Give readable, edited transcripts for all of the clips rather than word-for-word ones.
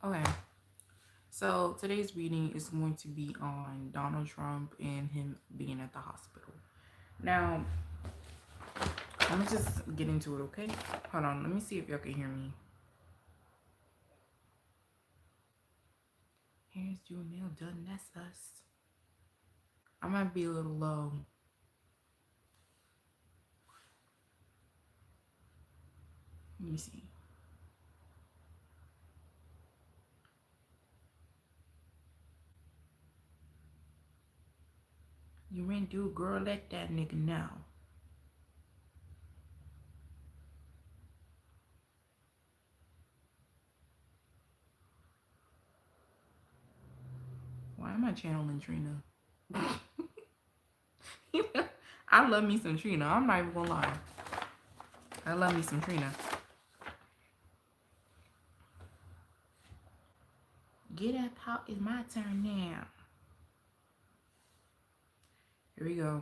Okay, so today's reading is going to be on Donald Trump and him being at the hospital. Now, I'm gonna just get into it, okay? Hold on, let me see if y'all can hear me. Here's Janelle Dunn, that's us. I might be a little low. Let me see. You ran through, girl, let that nigga know. Why am I channeling Trina? I love me some Trina. I'm not even gonna lie. I love me some Trina. Get up, how it's my turn now. Here we go.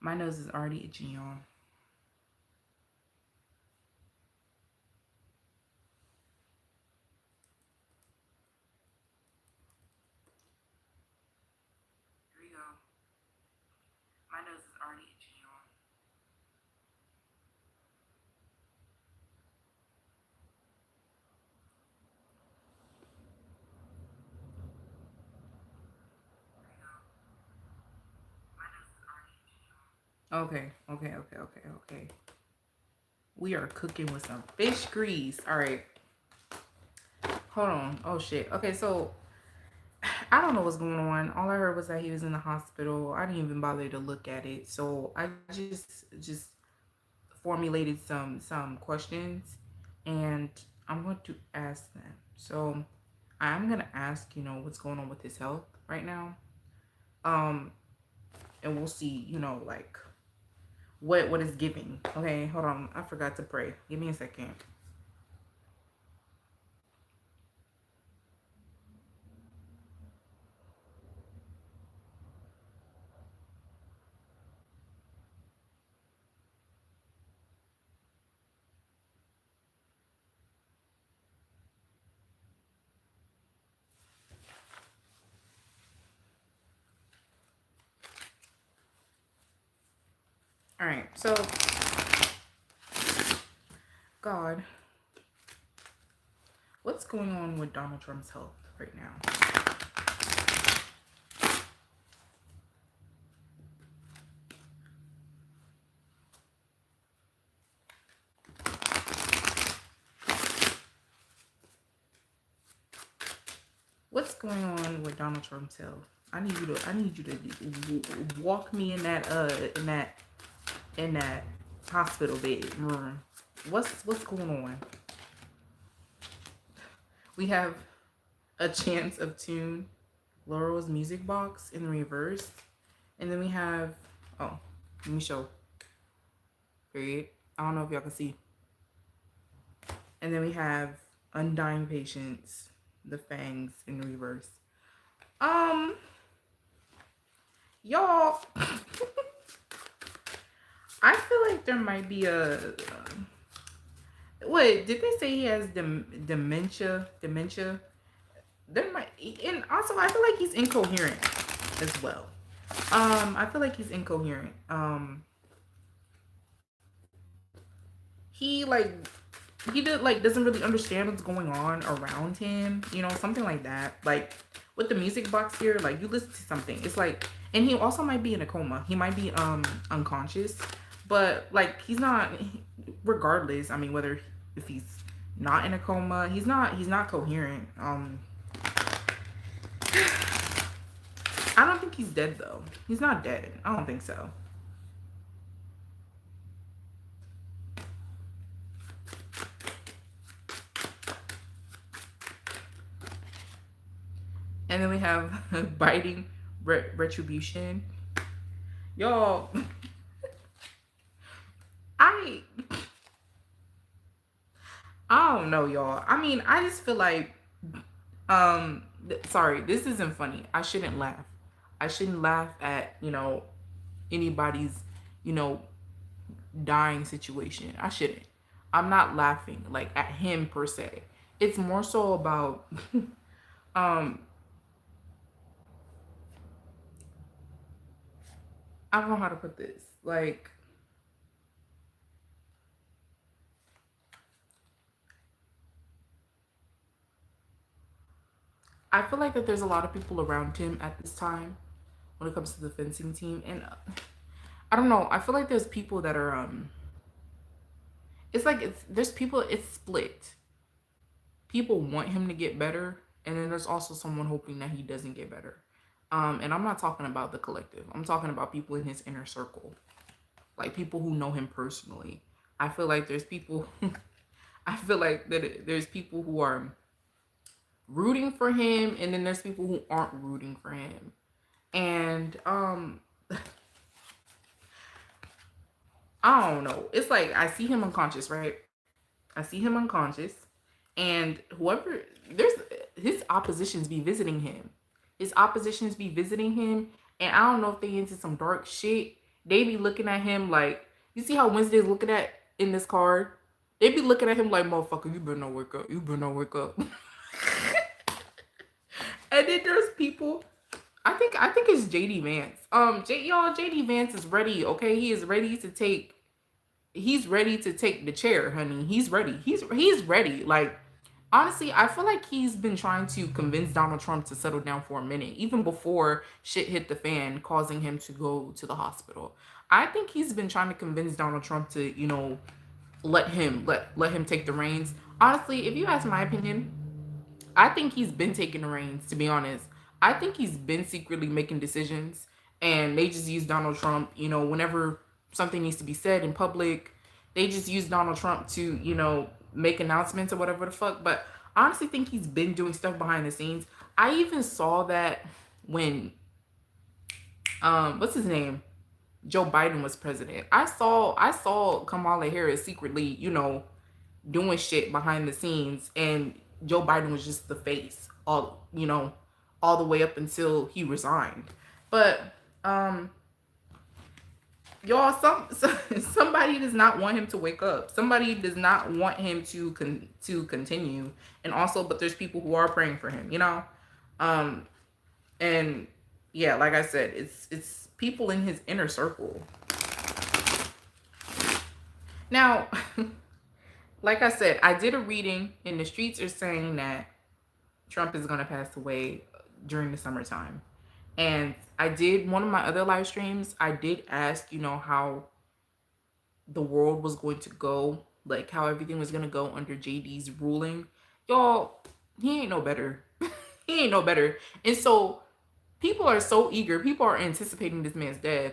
My nose is already itching, y'all. Here we go. My nose is already itching, y'all. Here we go. My nose is already itching, y'all. Okay. We are cooking with some fish grease. All right. Hold on. Oh shit. Okay, so I don't know what's going on. All I heard was that he was in the hospital. I didn't even bother to look at it. So I just formulated some questions and I'm going to ask them. So I'm gonna ask, what's going on with his health right now. Um, and we'll see, like what is giving. Okay, hold on. I forgot to pray. Give me a second. All right. So, God, what's going on with Donald Trump's health right now? What's going on with Donald Trump's health? I need you to walk me in that hospital bed room. What's going on? We have a chance of tune Laurel's music box in reverse. And then we have, oh, let me show. Period. I don't know if y'all can see. And then we have Undying Patience, the Fangs in reverse. Um, y'all, I feel like there might be wait, did they say he has dementia? Dementia? There might, and also I feel like he's incoherent as well. I feel like he's incoherent. He like he did like doesn't really understand what's going on around him, something like that. Like with the music box here, like you listen to something, it's like, and he also might be in a coma. He might be unconscious, but like he's not. Regardless, I mean, whether if he's not in a coma, he's not coherent. I don't think he's dead though. He's not dead. I don't think so. And then we have biting retribution. Y'all, I I don't know, y'all. I mean, I just feel like sorry, this isn't funny. I shouldn't laugh. I shouldn't laugh at, anybody's, you know, dying situation. I shouldn't. I'm not laughing like at him per se. it's more so about um I don't know how to put this. Like, I feel like that there's a lot of people around him at this time when it comes to the fencing team, and I don't know. I feel like there's people that are it's like it's there's people, it's split. People want him to get better, and then there's also someone hoping that he doesn't get better. And I'm not talking about the collective. I'm talking about people in his inner circle, like people who know him personally. I feel like there's people. I feel like that there's people who are rooting for him, and then there's people who aren't rooting for him. And I don't know. It's like I see him unconscious, right? I see him unconscious, and whoever there's his oppositions be visiting him. His oppositions be visiting him, and I don't know if they into some dark shit. They be looking at him like, you see how Wednesday's looking at in this card. They be looking at him like, motherfucker, you better not wake up. You better not wake up. And then there's people. I think it's JD Vance. JD Vance is ready. Okay, he is ready to take. He's ready to take the chair, honey. He's ready. He's ready. Like, honestly, I feel like he's been trying to convince Donald Trump to settle down for a minute, even before shit hit the fan, causing him to go to the hospital. I think he's been trying to convince Donald Trump to, let him take the reins. Honestly, if you ask my opinion, I think he's been taking the reins, to be honest. I think he's been secretly making decisions, and they just use Donald Trump, whenever something needs to be said in public, they just use Donald Trump to, make announcements or whatever the fuck. But I honestly think he's been doing stuff behind the scenes. I even saw that when what's his name? Joe Biden was president. I saw Kamala Harris secretly, doing shit behind the scenes, and Joe Biden was just the face all the way up until he resigned. But y'all, somebody does not want him to wake up. Somebody does not want him to continue. And also, but there's people who are praying for him, um and yeah, like I said, it's people in his inner circle. Now, like I said, I did a reading, and the streets are saying that Trump is going to pass away during the summertime. And I did one of my other live streams. I did ask, how the world was going to go, like how everything was going to go under JD's ruling. Y'all, he ain't no better. He ain't no better. And so people are so eager. People are anticipating this man's death.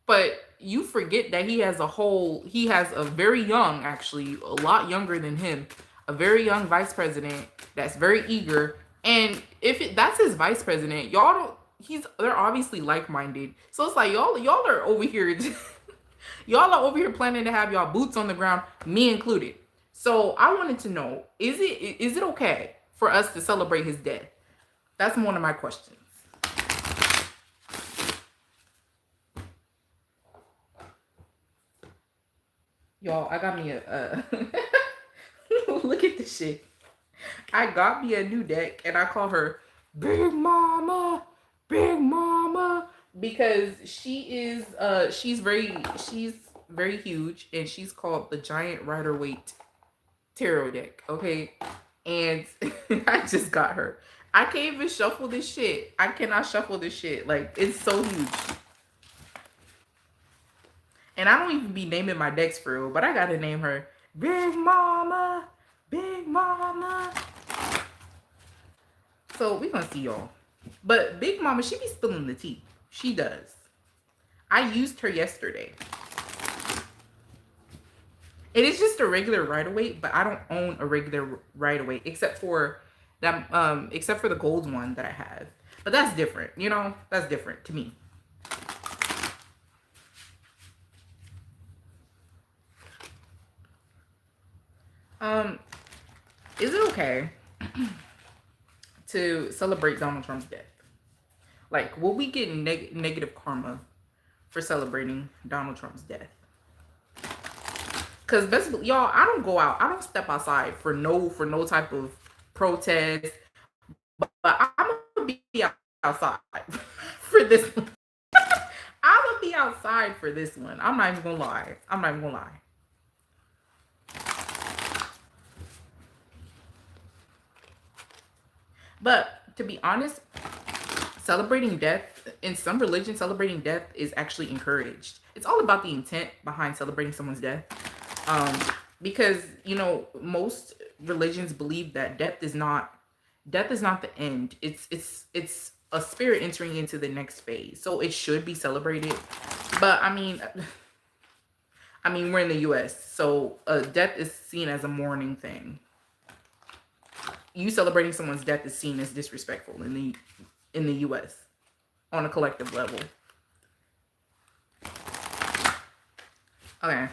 But you forget that he has a very young, actually, a lot younger than him, a very young vice president that's very eager. And if that's his vice president, they're obviously like-minded. So it's like y'all are over here, y'all are over here planning to have y'all boots on the ground, me included. So I wanted to know, is it okay for us to celebrate his death? That's one of my questions. Y'all, I got me a look at this shit. I got me a new deck, and I call her Big Mama, Big Mama, because she's very huge, and she's called the Giant Rider-Waite Tarot deck. Okay, and I just got her. I can't even shuffle this shit. I cannot shuffle this shit. Like, it's so huge. And I don't even be naming my decks for real, but I gotta name her Big Mama, Big Mama. So we gonna see y'all. But Big Mama, she be spilling the tea. She does. I used her yesterday. It is just a regular Rider-Waite, but I don't own a regular Rider-Waite except for the gold one that I have. But that's different, That's different to me. Is it okay to celebrate Donald Trump's death? Like, will we get negative karma for celebrating Donald Trump's death? Cause basically, y'all, I don't go out. I don't step outside for no type of protest. But I'm gonna be outside for this one. I'm gonna be outside for this one. I'm not even gonna lie. I'm not even gonna lie. But to be honest, celebrating death in some religions, celebrating death is actually encouraged. It's all about the intent behind celebrating someone's death. Um, because most religions believe that death is not the end. It's a spirit entering into the next phase. So it should be celebrated. But I mean we're in the US, so death is seen as a mourning thing. You celebrating someone's death is seen as disrespectful in the US on a collective level. Okay.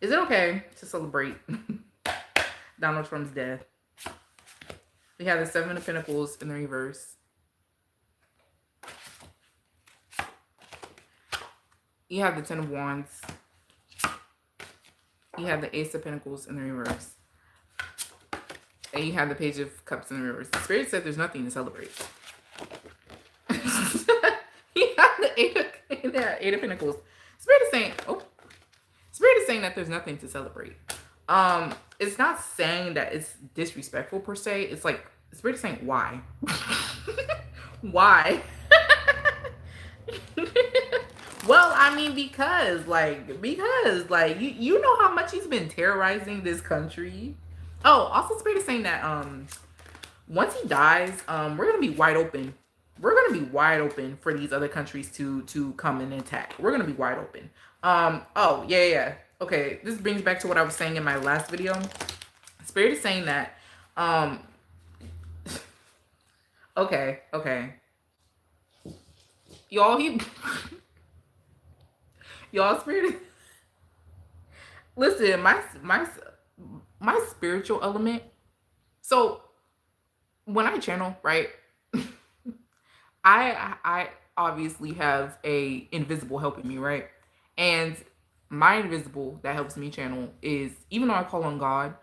Is it okay to celebrate Donald Trump's death? We have the Seven of Pentacles in the reverse. You have the Ten of Wands. You have the Ace of Pentacles in the reverse. And you have the Page of Cups in the reverse. The Spirit said there's nothing to celebrate. You have the Eight of Pentacles. Spirit is saying that there's nothing to celebrate. It's not saying that it's disrespectful per se. It's like Spirit is saying why. Why? Well, I mean, because you know how much he's been terrorizing this country. Oh, also Spirit is saying that once he dies, we're gonna be wide open. We're gonna be wide open for these other countries to come and attack. We're gonna be wide open. Oh yeah. Okay, this brings back to what I was saying in my last video. Spirit is saying that okay. Y'all y'all Spirit listen, my spiritual element. So when I channel, right? I obviously have a invisible helping me, right? And my invisible that helps me channel is, even though I call on God,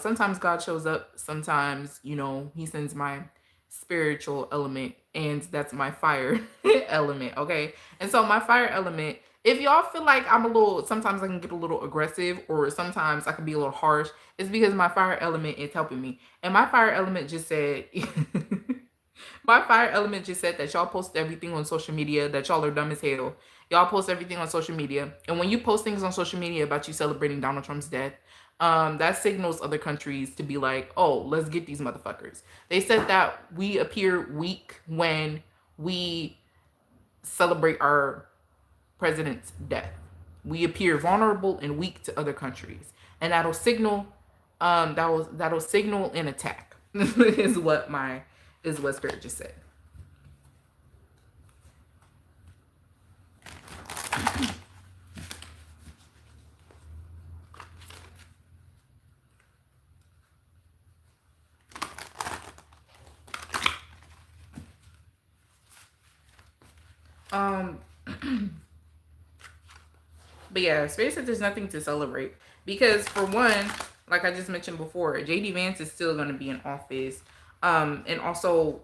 sometimes God shows up, sometimes he sends my spiritual element, and that's my fire element. Okay, and so my fire element, if y'all feel like sometimes I can get a little aggressive, or sometimes I can be a little harsh, it's because my fire element is helping me. And my fire element just said my fire element just said that y'all post everything on social media, that y'all are dumb as hell. Y'all post everything on social media. And when you post things on social media about you celebrating Donald Trump's death, that signals other countries to be like, oh, let's get these motherfuckers. They said that we appear weak when we celebrate our president's death. We appear vulnerable and weak to other countries. And that'll signal that'll signal an attack. is what Spirit just said. But yeah, Spirit said there's nothing to celebrate because, for one, like I just mentioned before, JD Vance is still going to be in office. And also,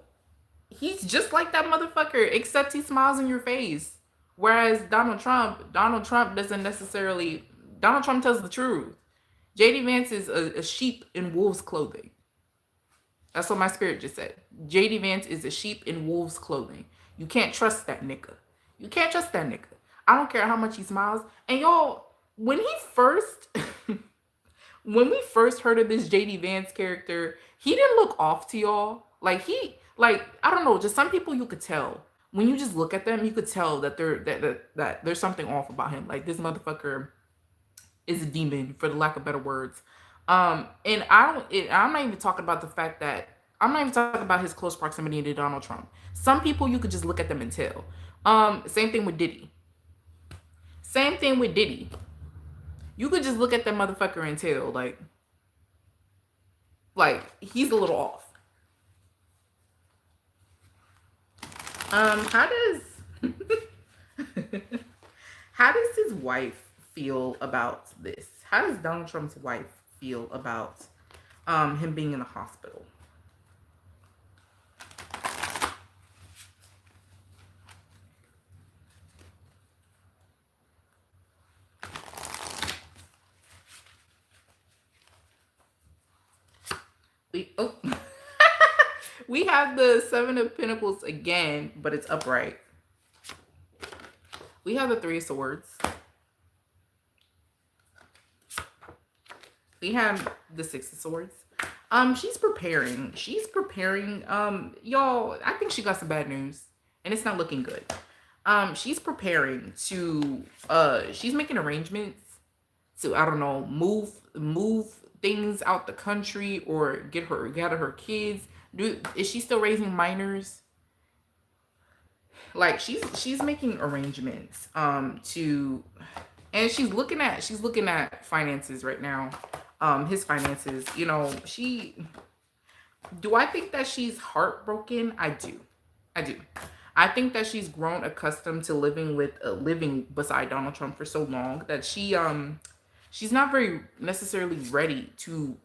he's just like that motherfucker, except he smiles in your face. Whereas Donald Trump doesn't necessarily. Donald Trump tells the truth. JD Vance is a sheep in wolf's clothing. That's what my spirit just said. JD Vance is a sheep in wolf's clothing. You can't trust that nigga. You can't trust that nigga. I don't care how much he smiles. And y'all, when we first heard of this JD Vance character, he didn't look off to y'all. Like I don't know, just some people you could tell. When you just look at them, you could tell that that there's something off about him. Like, this motherfucker is a demon, for the lack of better words. And I'm not even talking about the fact that I'm not even talking about his close proximity to Donald Trump. Some people you could just look at them and tell. Same thing with Diddy. You could just look at that motherfucker and tell, like he's a little off. How does how does his wife feel about this? How does Donald Trump's wife feel about him being in the hospital? Oh, we have the Seven of Pentacles again, but it's upright. We have the Three of Swords. We have the Six of Swords. She's preparing. She's preparing. Y'all, I think she got some bad news, and it's not looking good. She's preparing to. She's making arrangements to, I don't know, move things out the country or gather her kids. Is she still raising minors? Like she's making arrangements to, and she's looking at finances right now. His finances, you know, do I think that she's heartbroken? I do. I think that she's grown accustomed to living beside Donald Trump for so long that she's not very necessarily ready to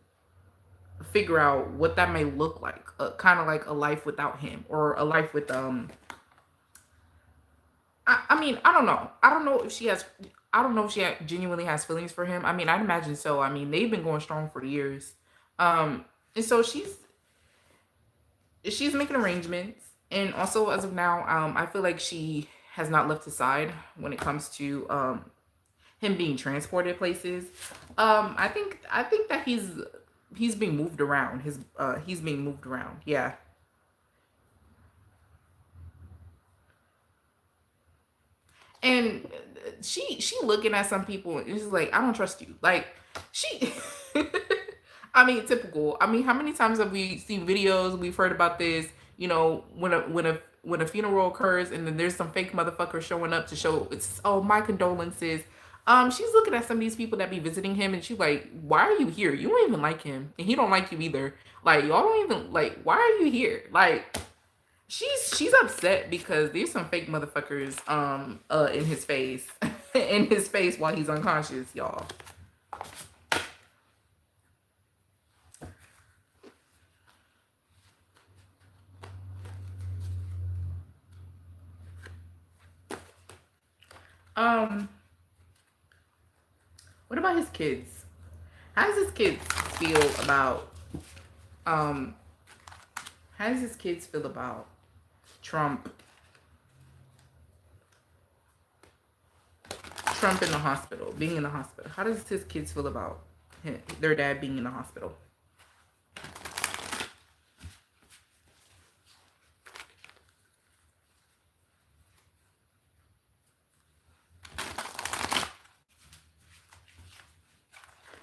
figure out what that may look like. Kind of like a life without him, or a life with I mean, I don't know. I don't know if she has. I don't know if she genuinely has feelings for him. I mean, I'd imagine so. I mean, they've been going strong for years, and so she's making arrangements, and also as of now, I feel like she has not left his side when it comes to him being transported places. I think that he's being moved around. He's being moved around. Yeah. And she looking at some people and she's like, I don't trust you. Like she I mean, typical. I mean, how many times have we seen videos, we've heard about this, you know, when a funeral occurs and then there's some fake motherfucker showing up to show it's, oh, my condolences. She's looking at some of these people that be visiting him and she's like, why are you here? You don't even like him. And he don't like you either. Like, y'all don't even like, why are you here? Like, she's upset because there's some fake motherfuckers in his face in his face while he's unconscious, y'all. Um, what about his kids? How does his kids feel about um how does his kids feel about Trump in the hospital, being in the hospital? How does his kids feel about their dad being in the hospital?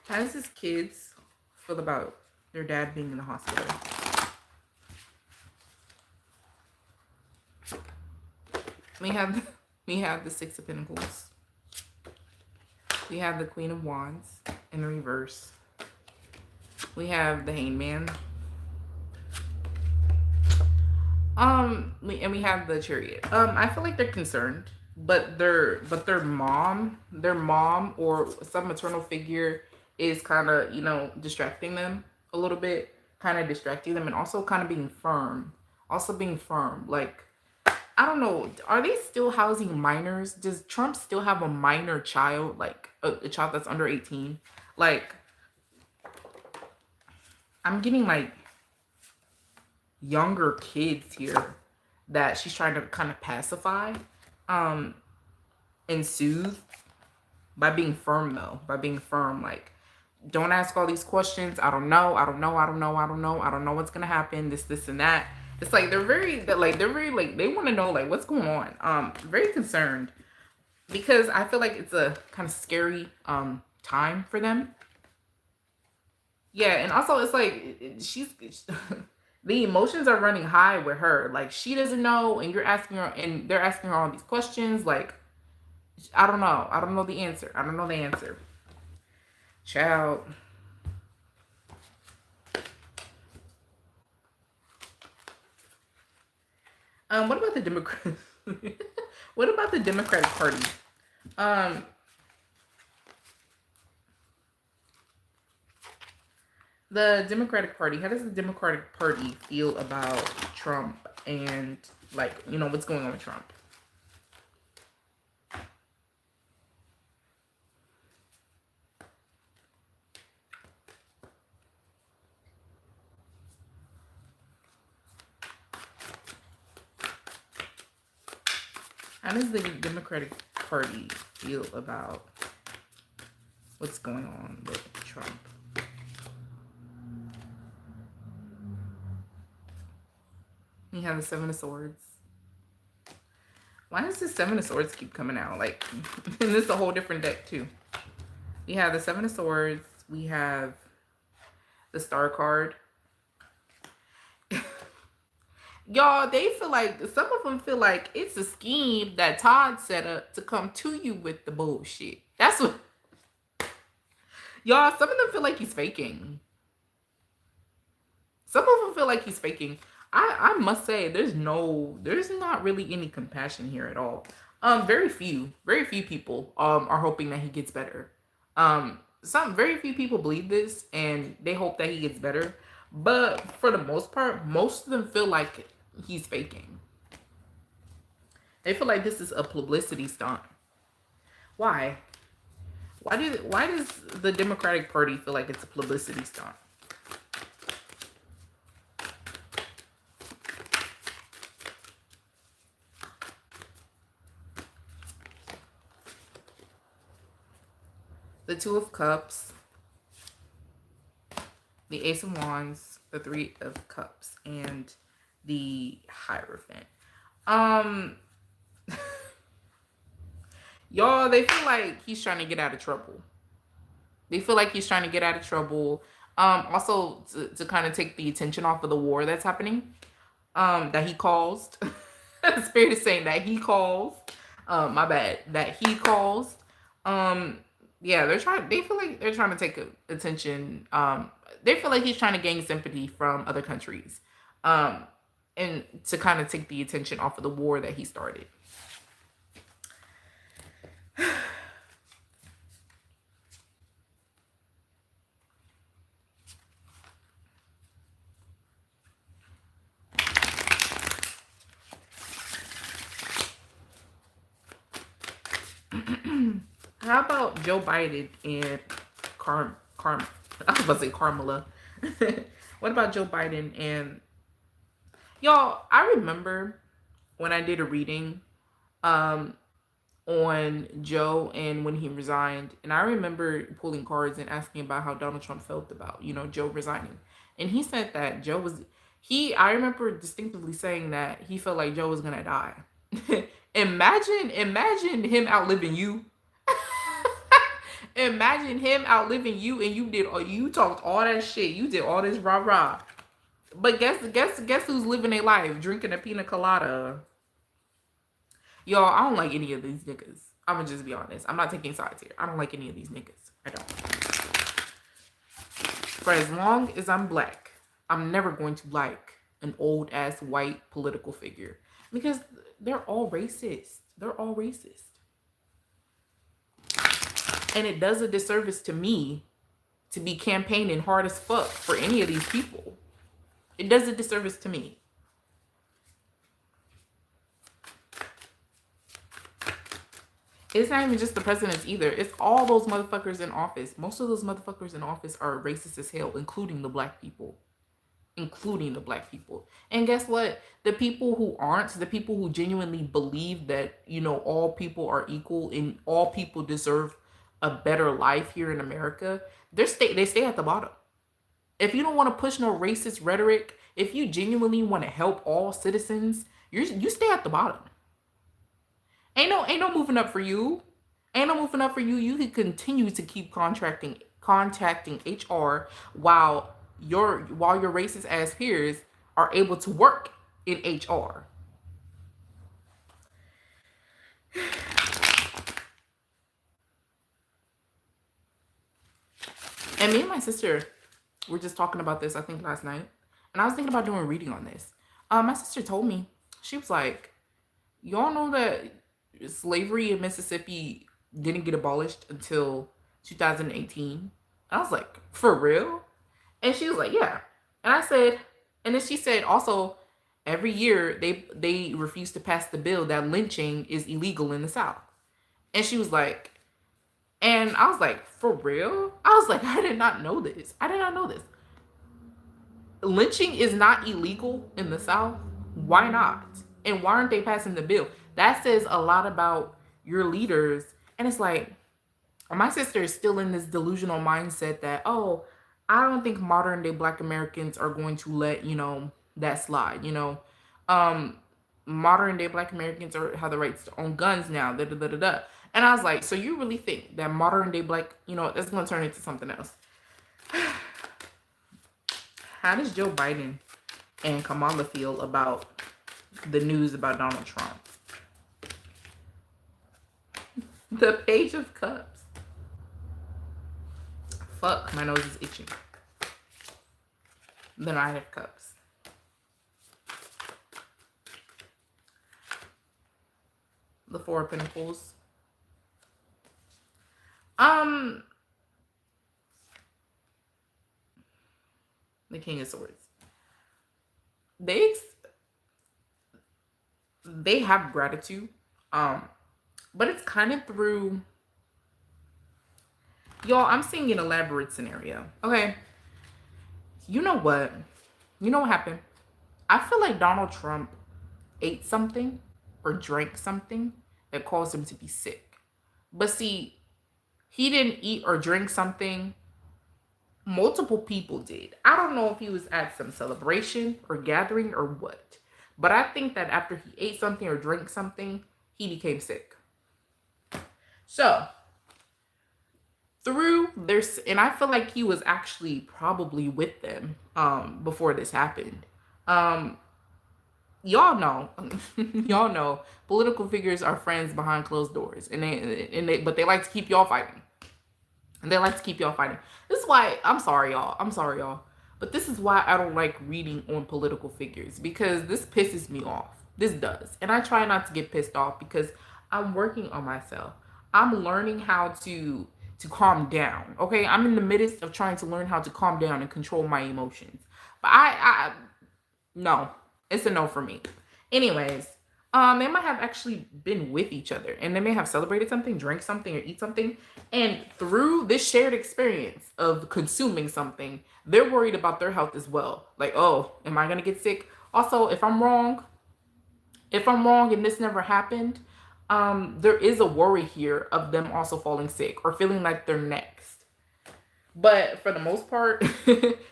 How does his kids feel about their dad being in the hospital? We have the Six of Pentacles. We have the Queen of Wands in reverse. We have the Hangman. And we have the Chariot. I feel like they're concerned, but their mom or some maternal figure is kind of, you know, distracting them a little bit, kind of distracting them, and also kind of being firm. Like, I don't know, are they still housing minors? Does Trump still have a minor child, like a child that's under 18? Like, I'm getting like younger kids here that she's trying to kind of pacify and soothe by being firm, though. By being firm, like, don't ask all these questions. I don't know what's gonna happen, this and that. It's like they're very they want to know, like, what's going on. Very concerned, because I feel like it's a kind of scary time for them. Yeah, and also it's like she's the emotions are running high with her. Like, she doesn't know, and you're asking her, and they're asking her all these questions. Like, I don't know. I don't know the answer. Child. What about the Democrats? What about the Democratic Party? The Democratic Party. How does the Democratic Party feel about Trump and, like, you know, what's going on with Trump? How does the Democratic Party feel about what's going on with Trump? You have the Seven of Swords. Why does the Seven of Swords keep coming out? Like, and this is a whole different deck too. We have the Seven of Swords. We have the Star card. Y'all, they feel like, some of them feel like it's a scheme that Todd set up to come to you with the bullshit. That's what, y'all, some of them feel like he's faking. Some of them feel like he's faking. I must say, there's not really any compassion here at all. Very few people are hoping that he gets better. Very few people believe this and they hope that he gets better. But for the most part, most of them feel like he's faking. They feel like this is a publicity stunt. Why? Why does the Democratic Party feel like it's a publicity stunt? The Two of Cups, the Ace of Wands, the Three of Cups, and the Hierophant. Y'all, they feel like he's trying to get out of trouble. They feel like he's trying to get out of trouble. Also to kind of take the attention off of the war that's happening, that he caused. Spirit is saying that he caused. My bad. That he caused. Yeah, they feel like they're trying to take attention. They feel like he's trying to gain sympathy from other countries. And to kind of take the attention off of the war that he started. How about Joe Biden and I was about to say Carmela. What about Joe Biden and, y'all, I remember when I did a reading on Joe and when he resigned, and I remember pulling cards and asking about how Donald Trump felt about, you know, Joe resigning. And he said that Joe was, I remember distinctively saying that he felt like Joe was gonna die. Imagine him outliving you. Imagine him outliving you, and you talked all that shit. You did all this rah rah. But guess who's living their life, drinking a pina colada. Y'all, I don't like any of these niggas. I'm gonna just be honest. I'm not taking sides here. I don't like any of these niggas. I don't. For as long as I'm black, I'm never going to like an old ass white political figure, because they're all racist. They're all racist. And it does a disservice to me to be campaigning hard as fuck for any of these people. It does a disservice to me. It's not even just the presidents either. It's all those motherfuckers in office. Most of those motherfuckers in office are racist as hell, including the black people. Including the black people. And guess what? The people who aren't, the people who genuinely believe that, you know, all people are equal and all people deserve a better life here in America, they stay at the bottom. If you don't want to push no racist rhetoric, if you genuinely want to help all citizens, you stay at the bottom. Ain't no moving up for you. Ain't no moving up for you. You can continue to keep contacting HR while your racist ass peers are able to work in HR. And me and my sister were just talking about this, I think, last night. And I was thinking about doing a reading on this. My sister told me, she was like, y'all know that slavery in Mississippi didn't get abolished until 2018? I was like, for real? And she was like, yeah. And I said, and then she said also, every year they refuse to pass the bill that lynching is illegal in the South. And she was like, and I was like, for real? I was like, I did not know this. I did not know this. Lynching is not illegal in the South. Why not? And why aren't they passing the bill? That says a lot about your leaders. And it's like, my sister is still in this delusional mindset that, oh, I don't think modern day Black Americans are going to let, that slide, um modern day Black Americans have the rights to own guns now, da da da da da. And I was like, so you really think that modern day Black, that's going to turn into something else? How does Joe Biden and Kamala feel about the news about Donald Trump? The Page of Cups. Fuck, my nose is itching. The Knight of Cups. The Four of Pentacles. The King of Swords. They have gratitude, but it's kind of through, y'all. I'm seeing an elaborate scenario. Okay, you know what happened? I feel like Donald Trump ate something or drank something that caused him to be sick. But see, he didn't eat or drink something. Multiple people did. I don't know if he was at some celebration or gathering or what. But I think that after he ate something or drank something, he became sick. So, through this, and I feel like he was actually probably with them before this happened. Y'all know, y'all know, political figures are friends behind closed doors, but they like to keep y'all fighting. And they like to keep y'all fighting. This is why, I'm sorry, y'all. But this is why I don't like reading on political figures, because this pisses me off. This does. And I try not to get pissed off because I'm working on myself. I'm learning how to calm down. Okay? I'm in the midst of trying to learn how to calm down and control my emotions. But no. It's a no for me. Anyways, they might have actually been with each other and they may have celebrated something, drank something, or eat something. And through this shared experience of consuming something, they're worried about their health as well. Like, oh, am I going to get sick? Also, if I'm wrong and this never happened, there is a worry here of them also falling sick or feeling like they're next. But for the most part,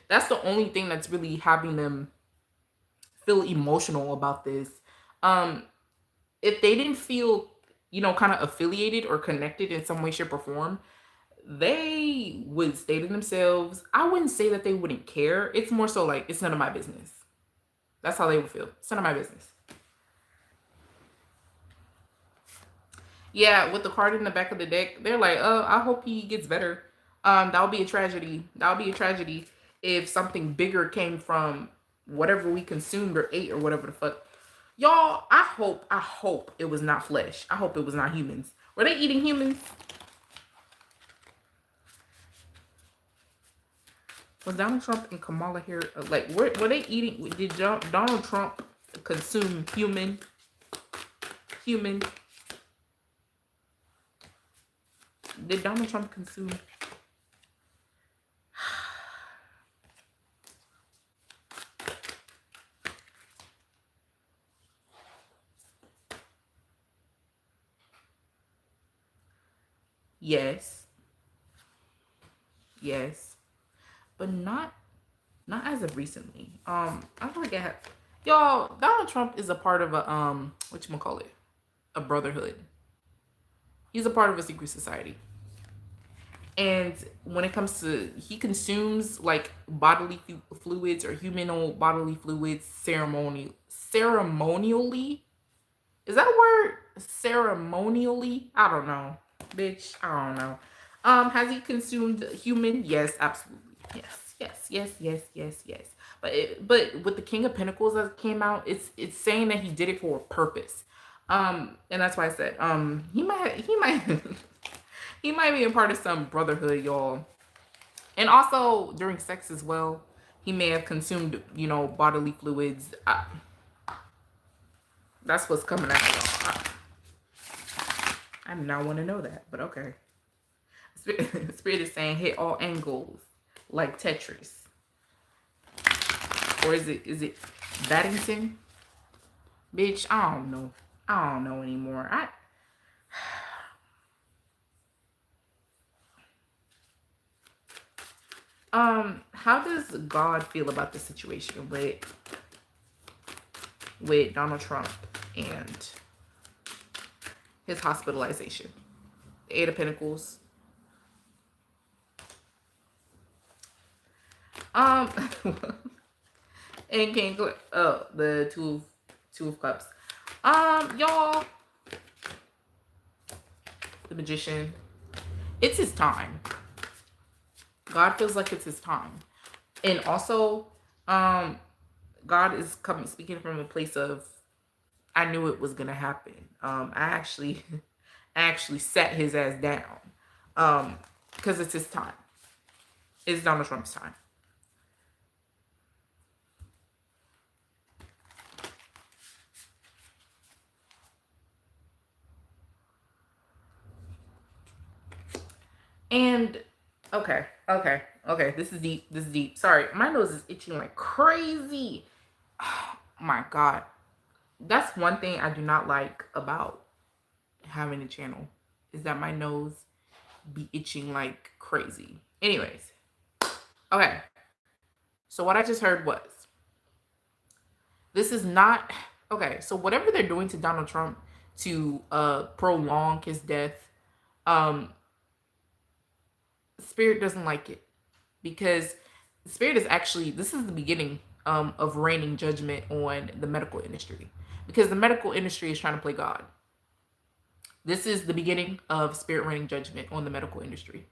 that's the only thing that's really having them feel emotional about this. If they didn't feel, kind of affiliated or connected in some way, shape, or form, they would stay to themselves. I wouldn't say that they wouldn't care. It's more so like, it's none of my business. That's how they would feel. It's none of my business. Yeah, with the card in the back of the deck, they're like, I hope he gets better. That would be a tragedy. That would be a tragedy if something bigger came from whatever we consumed or ate or whatever the fuck. Y'all, I hope it was not flesh. I hope it was not humans. Were they eating humans? Was Donald Trump and Kamala here? Like, were they eating? Did Donald Trump consume human? Did Donald Trump consume? Yes. Yes. But not as of recently. I forget. Y'all, Donald Trump is a part of a whatchamacallit? A brotherhood. He's a part of a secret society. And when it comes to, he consumes like bodily fluids or human bodily fluids ceremonially. Is that a word? Ceremonially? I don't know. Bitch, I don't know. Has he consumed human? Yes, absolutely. Yes. But with the King of Pentacles that came out, it's saying that he did it for a purpose. And that's why I said, he might he might be a part of some brotherhood, y'all. And also during sex as well, he may have consumed, bodily fluids. That's what's coming out, y'all. I do not want to know that, but okay. Spirit is saying hit all angles like Tetris. Or is it Baddington? Bitch, I don't know. I don't know anymore. How does God feel about the situation with Donald Trump and his hospitalization? The Eight of Pentacles. And King, the two of Cups. Y'all, the Magician. It's his time. God feels like it's his time. And also, God is speaking from a place of, I knew it was gonna happen. I actually sat his ass down. Because it's his time. It's Donald Trump's time. And okay. This is deep. Sorry, my nose is itching like crazy. Oh my God. That's one thing I do not like about having a channel, is that my nose be itching like crazy. Anyways. Okay. So what I just heard was, this is not okay. So whatever they're doing to Donald Trump to prolong his death, Spirit doesn't like it, because Spirit is actually, this is the beginning of raining judgment on the medical industry, because the medical industry is trying to play God. This is the beginning of Spirit raining judgment on the medical industry.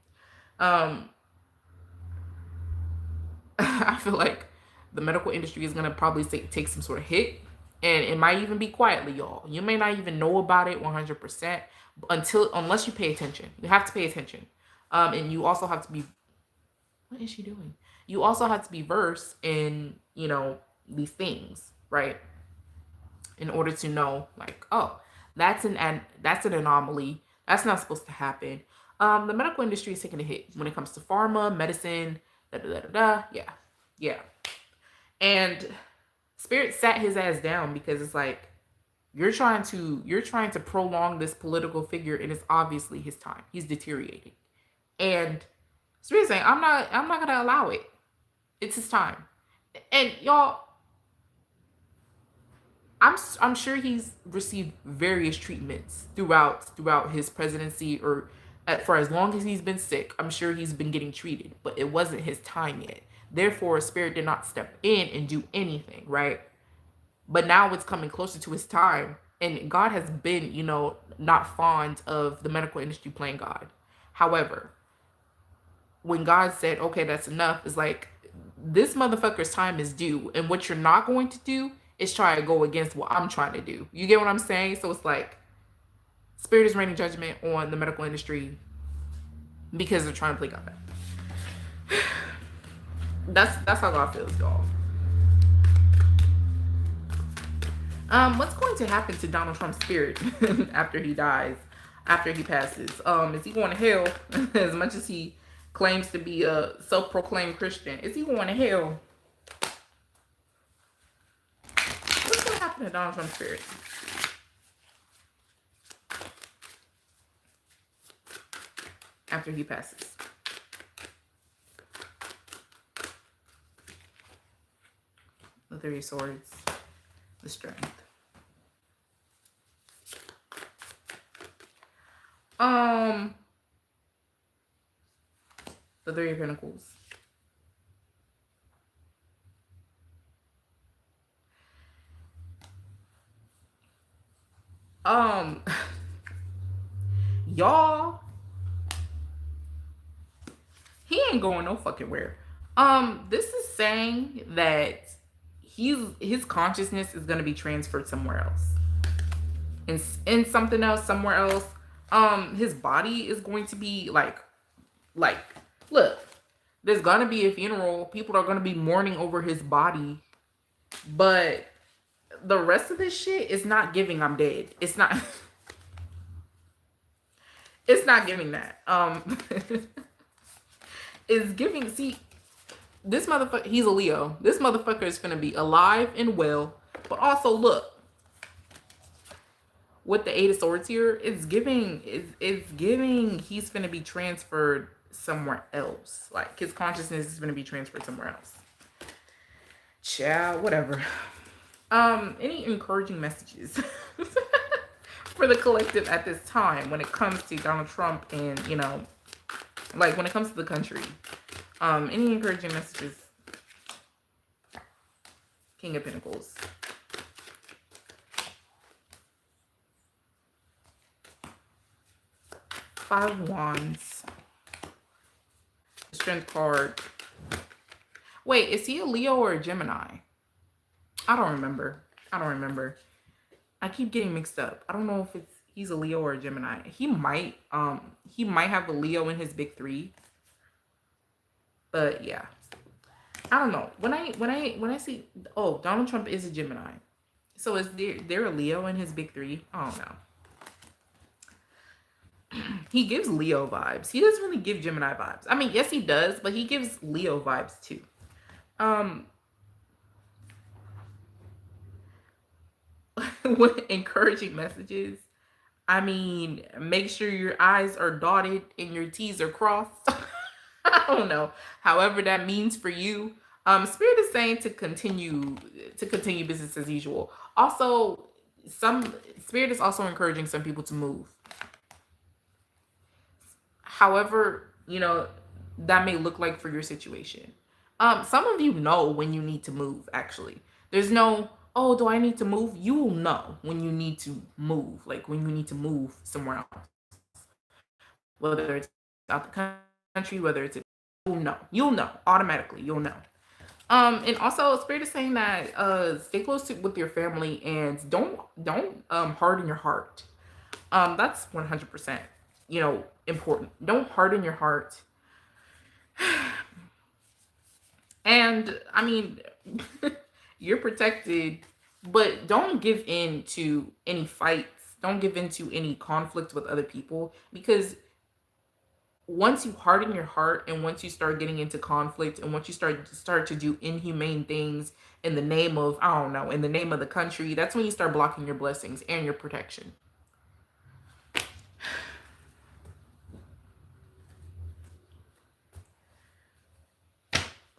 I feel like the medical industry is going to probably take some sort of hit, and it might even be quietly, y'all. You may not even know about it 100% unless you pay attention. You have to pay attention. And you also have to be, what is she doing? You also have to be versed in, these things, right? In order to know, like, oh, that's an anomaly. That's not supposed to happen. The medical industry is taking a hit when it comes to pharma, medicine, yeah. And Spirit sat his ass down, because it's like, you're trying to prolong this political figure, and it's obviously his time. He's deteriorating. And Spirit saying, I'm not gonna allow it. It's his time. And y'all, I'm sure he's received various treatments throughout his presidency, or for as long as he's been sick. I'm sure he's been getting treated, but it wasn't his time yet. Therefore, Spirit did not step in and do anything, right? But now it's coming closer to his time, and God has been, not fond of the medical industry playing God. However, when God said, okay, that's enough, it's like, this motherfucker's time is due, and what you're not going to do is try to go against what I'm trying to do. You get what I'm saying? So it's like, Spirit is raining judgment on the medical industry because they're trying to play God. That's how God feels, y'all. What's going to happen to Donald Trump's spirit after he dies, after he passes? Is he going to hell? As much as he claims to be a self-proclaimed Christian, is he going to hell? What's going to happen to Donald Trump's spirit? After he passes? The Three of Swords. The Strength. The Three of Pentacles. Y'all, he ain't going no fucking where. This is saying that his consciousness is gonna be transferred somewhere else. In something else, somewhere else. His body is going to be like, look, There's gonna be a funeral. People are gonna be mourning over his body. But the rest of this shit is not giving I'm dead. It's not it's not giving that. It's giving, see, this motherfucker, he's a Leo. This motherfucker is gonna be alive and well. But also look, with the Eight of Swords here, it's giving he's gonna be transferred somewhere else. Like his consciousness is gonna be transferred somewhere else. Child, whatever. Any encouraging messages for the collective at this time when it comes to Donald Trump and, you know, like when it comes to the country? Any encouraging messages? King of Pentacles. Five of Wands. Strength card. Wait, is he a Leo or a Gemini? I don't remember. I keep getting mixed up. I don't know if he's a Leo or a Gemini. He might have a Leo in his big three. But yeah. I don't know. When I see, oh, Donald Trump is a Gemini. So is there a Leo in his big three? I don't know. He gives Leo vibes. He doesn't really give Gemini vibes. I mean, yes, he does, but he gives Leo vibes too. With encouraging messages, I mean, make sure your I's are dotted and your T's are crossed. I don't know. However that means for you. Spirit is saying to continue business as usual. Also, Spirit is also encouraging some people to move. However, you know, that may look like for your situation. Some of you know when you need to move, actually. There's no, oh, do I need to move? You will know when you need to move, like when you need to move somewhere else. Whether it's out the country, whether it's, you'll know automatically, you'll know. And also Spirit is saying that stay close with your family and don't harden your heart. That's 100%, you know, important. Don't harden your heart. And I mean, you're protected, but don't give in to any fights. Don't give in to any conflict with other people, because once you harden your heart and once you start getting into conflict and once you start to do inhumane things in the name of, I don't know, in the name of the country, that's when you start blocking your blessings and your protection.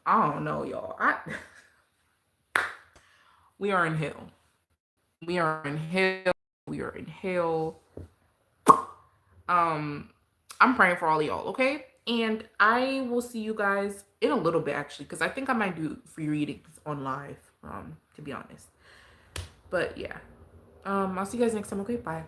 I don't know, y'all. We are in hell. We are in hell. We are in hell. I'm praying for all of y'all, okay? And I will see you guys in a little bit, actually, because I think I might do free readings on live, to be honest. But yeah. I'll see you guys next time, okay? Bye.